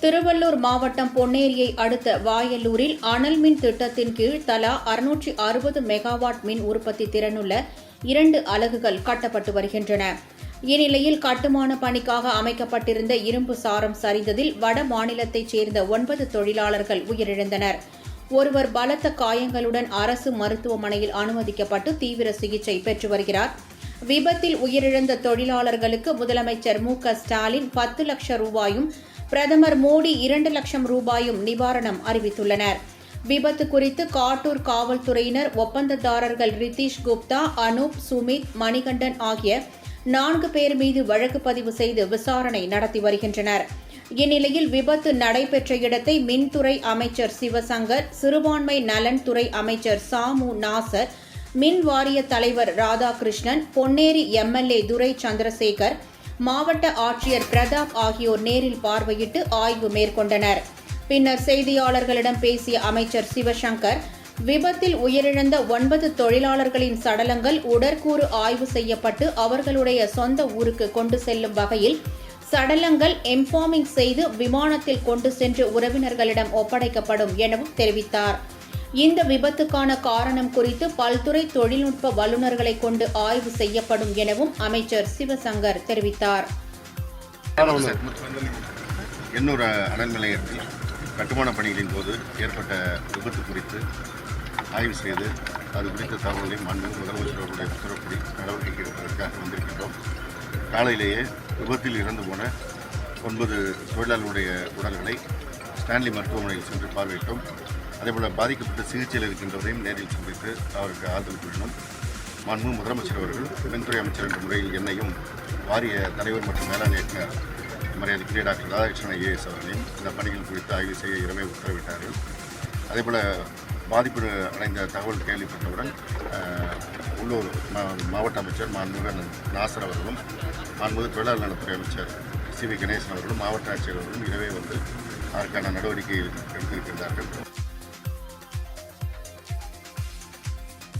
திருவள்ளூர் மாவட்டம் பொன்னேரியை அடுத்த வாயலூரில் அனல் மின் திட்டத்தின் கீழ் தலா 660 மெகாவாட் மின் உற்பத்தி திறனுள்ள 2 அலகுகள் கட்டப்பட்டு வருகின்றன. இந்நிலையில் கட்டுமான பணிக்காக அமைக்கப்பட்டிருந்த இரும்பு சாரம் சரிந்ததில் வட மாநிலத்தைச் சேர்ந்த 9 தொழிலாளர்கள் உயிரிழந்தனர். ஒருவர் பலத்த காயங்களுடன் அரசு மருத்துவமனையில் அனுமதிக்கப்பட்டு தீவிர சிகிச்சை பெற்று வருகிறார். விபத்தில் உயிரிழந்த தொழிலாளர்களுக்கு முதலமைச்சர் மு.க.ஸ்டாலின் 10 லட்சம் ரூபாயும், பிரதமர் மோடி 2 லட்சம் ரூபாயும் நிவாரணம் அறிவித்துள்ளனர். விபத்து குறித்து காட்டூர் காவல்துறையினர் ஒப்பந்ததாரர்கள் ரிதீஷ் குப்தா, அனூப், சுமித், மணிகண்டன் ஆகிய 4 பேர் மீது வழக்கு பதிவு செய்து விசாரணை நடத்தி வருகின்றனர். இந்நிலையில் விபத்து நடைபெற்ற இடத்தை மின்துறை அமைச்சர் சிவசங்கர், சிறுபான்மை நலன் துறை அமைச்சர் சாமு நாசர், மின் வாரிய தலைவர் ராதாகிருஷ்ணன், பொன்னேரி எம்எல்ஏ துரை சந்திரசேகர், மாவட்ட ஆட்சியர் பிரதாப் ஆகியோர் நேரில் பார்வையிட்டு ஆய்வு மேற்கொண்டனர். பின்னர் செய்தியாளர்களிடம் பேசிய அமைச்சர் சிவசங்கர், விபத்தில் உயிரிழந்த 9 தொழிலாளர்களின் சடலங்கள் உடற்கூறு ஆய்வு செய்யப்பட்டு அவர்களுடைய சொந்த ஊருக்கு கொண்டு செல்லும் வகையில் சடலங்கள் எம்பார்மிங் செய்து விமானத்தில் கொண்டு சென்று உறவினர்களிடம் ஒப்படைக்கப்படும் எனவும் தெரிவித்தார். இந்த விபத்துக்கான காரணம் குறித்து பல்துறை தொழில்நுட்ப வல்லுநர்களை கொண்டு ஆய்வு செய்யப்படும் எனவும் அமைச்சர் சிவசங்கர் தெரிவித்தார். எண்ணூர் அனல் நிலையத்தில் கட்டுமான பணிகளின் போது ஏற்பட்ட விபத்து குறித்து ஆய்வு செய்து அது குறித்த தகவல்களை மாண்புமிகு முதலமைச்சர் அவர்களுடைய உத்தரவுப்படி நடவடிக்கை எடுப்பதற்காக வந்திருக்கின்றோம். காலையிலேயே விபத்தில் இறந்து போன 9 தொழிலாளர்களுடைய உடல்களை ஸ்டான்லி மருத்துவமனையில் சென்று பார்வையிட்டோம். அதேபோல் பாதிக்கப்பட்ட சிகிச்சையில் இருக்கின்றவரையும் நேரில் சந்தித்து அவருக்கு ஆதரவு கூறினோம். மாண்புமிகு முதலமைச்சர் அவர்கள் மின்துறை அமைச்சர் என்ற முறையில் என்னையும் வாரிய தலைவர் மற்றும் மேலாண் இயக்குநர் மரியாதைக்குரிய டாக்டர் ராதாகிருஷ்ணன் ஐஏஎஸ் அவர்களையும் இந்த பணிகள் குறித்து ஆய்வு செய்ய இரவே உத்தரவிட்டார்கள். அதேபோல் பாதிப்பு அடைந்த தகவல் கேள்விப்பட்டவுடன் உள்ளூர் மாவட்ட அமைச்சர் மாண்புமிகு நாசர் அவர்களும், மாண்புமிகு தொழிலாளர் நலத்துறை அமைச்சர் சி.வி. கணேசன் அவர்களும், மாவட்ட ஆட்சியர் அவர்களும் இரவே வந்து அதற்கான நடவடிக்கை எடுத்திருக்கின்றார்கள்.